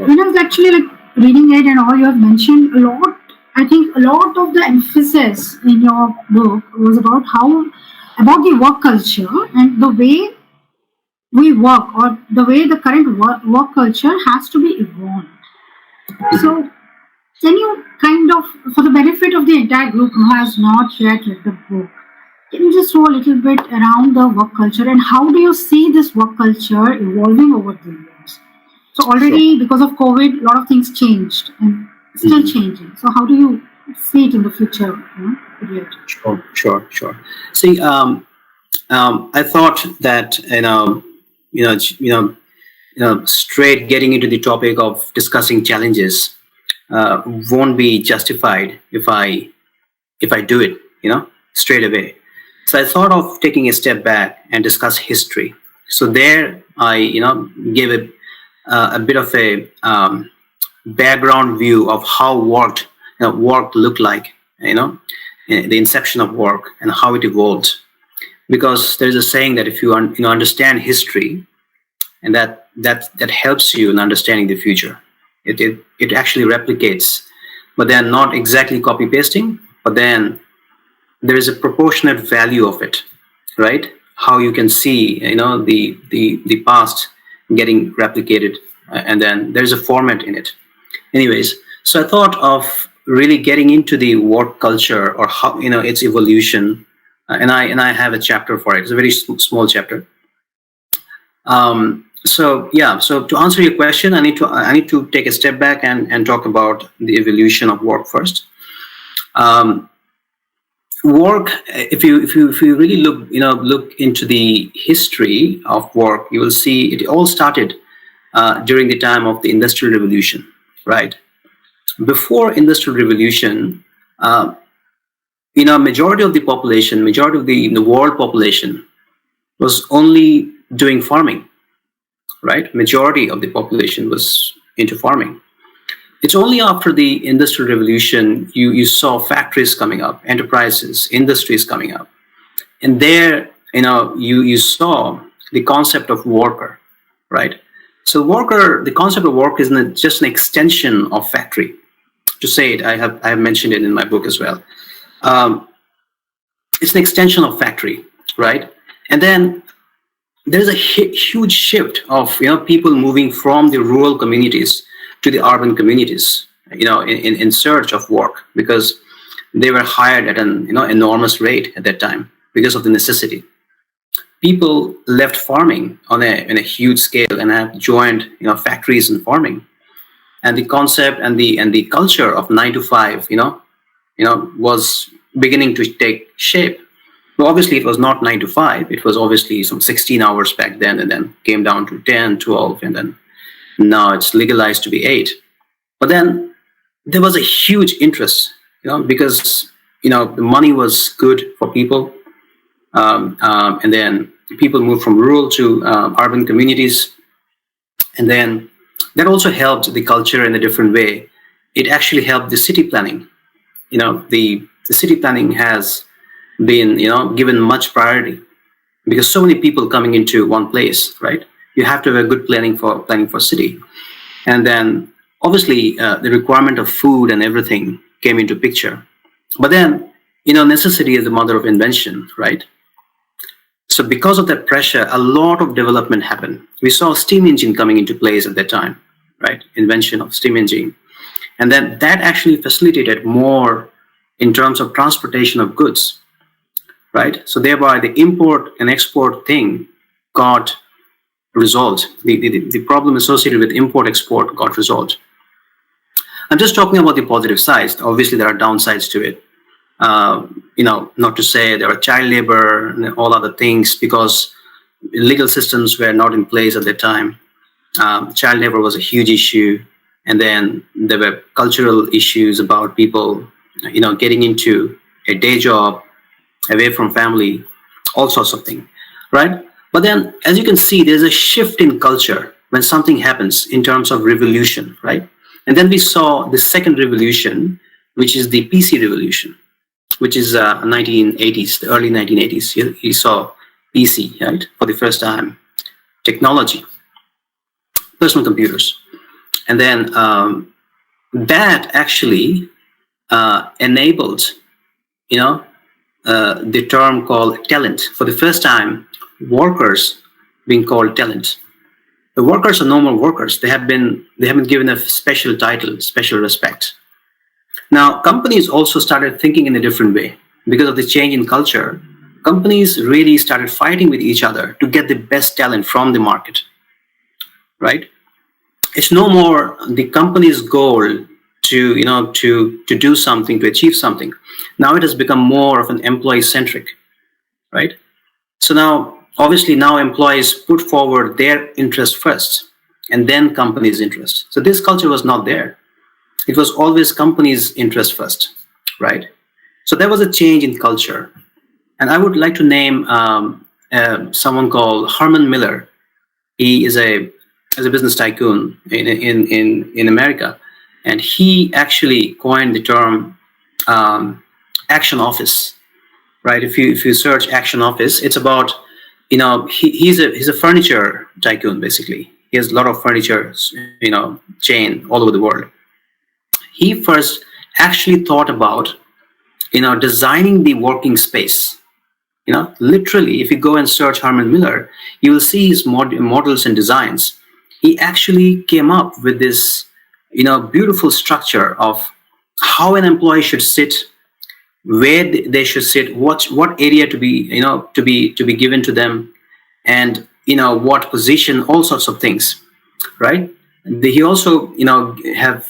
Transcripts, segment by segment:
when I was actually like reading it and all, you have mentioned a lot. I think a lot of the emphasis in your book was about about the work culture and the way we work, or the way the current work culture has to be evolved. So, can you kind of, for the benefit of the entire group who has not yet read the book, can you just throw a little bit around the work culture and how do you see this work culture evolving over the years? So already because of COVID, a lot of things changed and still changing. So how do you see it in the future? Period? Sure. See, I thought that straight getting into the topic of discussing challenges won't be justified if I do it, straight away. So I thought of taking a step back and discuss history. So there I, gave a bit of a background view of how work looked like, the inception of work and how it evolved. Because there is a saying that if you understand history, and that helps you in understanding the future. It actually replicates, but then not exactly copy pasting, but then there is a proportionate value of it, right? How you can see, the past getting replicated, and then there's a format in it. Anyways, so I thought of really getting into the work culture or how its evolution, and I have a chapter for it. It's a very small chapter. So to answer your question, I need to take a step back and talk about the evolution of work first. Work, if you really look into the history of work, you will see it all started during the time of the Industrial Revolution, right? Before Industrial Revolution, majority of the population, majority of the world population was only doing farming, right? Majority of the population was into farming. It's only after the Industrial Revolution you saw factories coming up, enterprises, industries coming up. And there, you saw the concept of worker, right? So the concept of work is just an extension of factory. To say it, I have mentioned it in my book as well. It's an extension of factory, right? And then there's a huge shift of people moving from the rural communities to the urban communities, in search of work, because they were hired at an enormous rate at that time because of the necessity. People left farming on a huge scale and have joined factories and farming, and the concept and the culture of 9 to 5 was beginning to take shape. So obviously it was not 9 to 5, it was obviously some 16 hours back then, and then came down to 10, 12, and then now it's legalized to be 8. But then there was a huge interest, because the money was good for people, and then people moved from rural to urban communities, and then that also helped the culture in a different way. It actually helped the city planning. The city planning has been given much priority because so many people coming into one place, right? You have to have a good planning for city. And then obviously the requirement of food and everything came into picture. But then, necessity is the mother of invention, right? So because of that pressure, a lot of development happened. We saw steam engine coming into place at that time, right? Invention of steam engine. And then that actually facilitated more in terms of transportation of goods, right? So thereby the import and export thing got resolved. The problem associated with import-export got resolved. I'm just talking about the positive sides. Obviously, there are downsides to it. Not to say there are child labor and all other things, because legal systems were not in place at that time. Child labor was a huge issue. And then there were cultural issues about people, getting into a day job, away from family, all sorts of things, right? But then, as you can see, there's a shift in culture when something happens in terms of revolution, right? And then we saw the second revolution, which is the PC revolution, which is 1980s, the early 1980s. You saw PC, right? For the first time, technology, personal computers. And then that actually enabled, you know, the term called talent. For the first time, workers being called talent. The workers are normal workers. They have been given a special title, special respect. Now, companies also started thinking in a different way because of the change in culture. Companies really started fighting with each other to get the best talent from the market, right? It's no more the company's goal to do something, to achieve something. Now it has become more of an employee centric, right? So now, obviously, now employees put forward their interest first and then company's interest. So this culture was not there. It was always company's interest first, right? So there was a change in culture. And I would like to name someone called Herman Miller. He is a business tycoon in America, and he actually coined the term action office, right? If you search action office, it's about, he's a furniture tycoon basically. He has a lot of furniture chain all over the world. He first actually thought about designing the working space. Literally, if you go and search Herman Miller, you will see his models and designs. He actually came up with this, beautiful structure of how an employee should sit, where they should sit, what area to be given to them, and what position, all sorts of things, right? He also have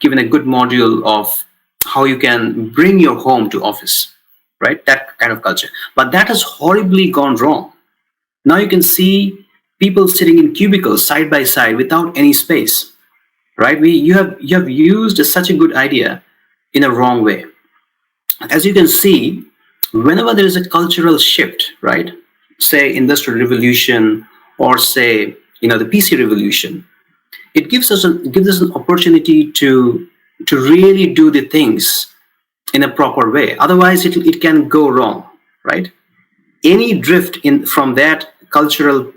given a good module of how you can bring your home to office, right? That kind of culture. But that has horribly gone wrong. Now you can see people sitting in cubicles side by side without any space, right? You have used such a good idea in a wrong way. As you can see, whenever there is a cultural shift, right? Say industrial revolution, or say the PC revolution, it gives us an opportunity to really do the things in a proper way. Otherwise, it can go wrong, right? Any drift from that cultural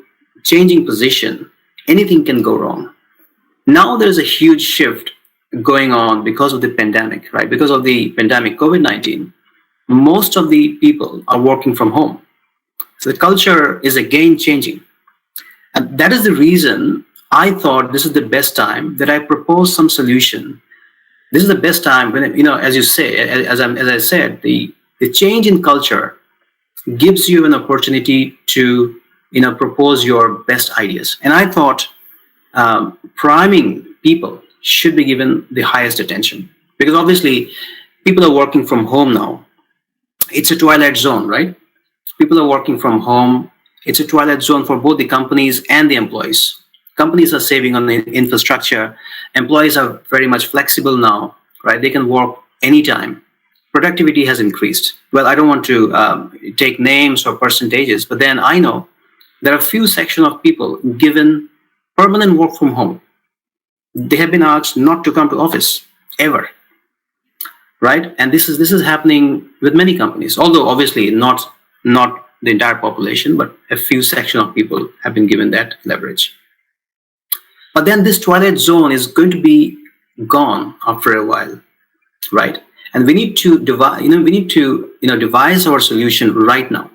changing position, anything can go wrong. Now there's a huge shift going on because of the pandemic, right? Because of the pandemic, COVID-19, most of the people are working from home. So the culture is again changing. And that is the reason I thought this is the best time that I propose some solution. This is the best time when, as you say, as I said, the change in culture gives you an opportunity to, propose your best ideas. And I thought priming people should be given the highest attention, because obviously people are working from home now. It's a twilight zone, right? People are working from home. It's a twilight zone for both the companies and the employees. Companies are saving on the infrastructure. Employees are very much flexible now, right? They can work anytime. Productivity has increased. Well, I don't want to take names or percentages, but then I know there are a few section of people given permanent work from home. They have been asked not to come to office ever, right? And this is happening with many companies, although obviously not the entire population, but a few section of people have been given that leverage. But then this twilight zone is going to be gone after a while, right? And we need to devise our solution right now.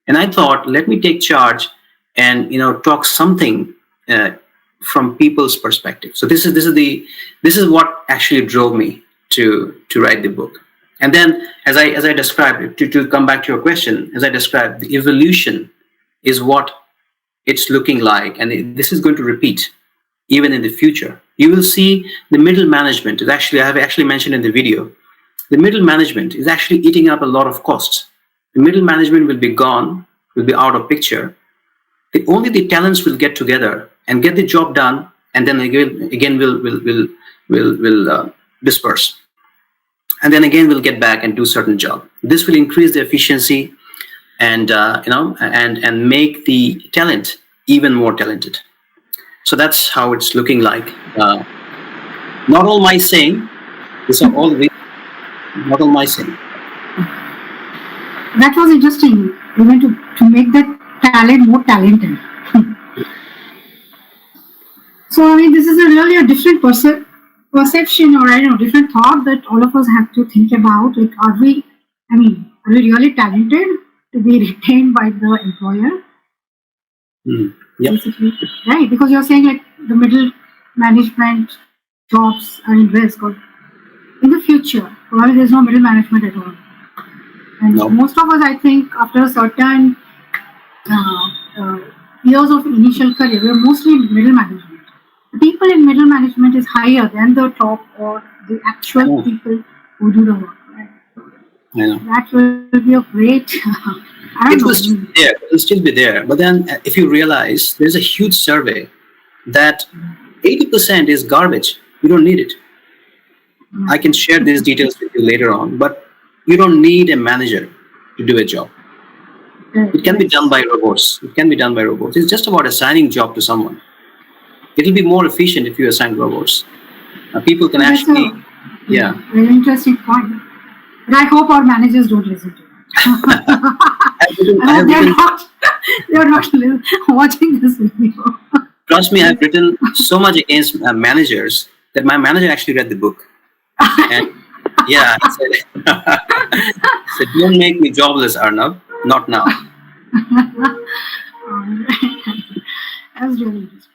And I thought, let me take charge and talk something from people's perspective. So this is what actually drove me to write the book. And then, as I described, to come back to your question, as I described, the evolution is what it's looking like, and this is going to repeat even in the future. You will see the middle management is actually, I have actually mentioned in the video, the middle management is actually eating up a lot of costs. The middle management will be gone, will be out of picture. Only the talents will get together and get the job done, and then again will disperse. And then again we'll get back and do certain job. This will increase the efficiency and and make the talent even more talented. So that's how it's looking like. Not all my saying. These are all not all my saying. That was interesting, even to make that talent more talented. So mean, this is a really a different perception, or I don't know, different thought that all of us have to think about. Like, are we really talented to be retained by the employer? Yep. Basically, right? Because you're saying like the middle management jobs are in risk, or in the future, probably there's no middle management at all. And No. most of us, I think, after a certain uh, years of initial career, we're mostly in middle management. The people in middle management is higher than the top or the actual people who do the work. Right? I know. That will be a great. I It don't will know. still be there. It will still be there. But then, if you realize, there's a huge survey that 80% is garbage. You don't need it. I can share these details with you later on, but you don't need a manager to do a job. It can be done by robots. It can be done by robots. It's just about assigning job to someone. It'll be more efficient if you assign robots. People can That's actually, a yeah. very interesting point. But I hope our managers don't listen to it. I hope they're not watching this video. Trust me, I've written so much against managers that my manager actually read the book. And yeah, he said, don't make me jobless, Arnab. Not now. That's really interesting.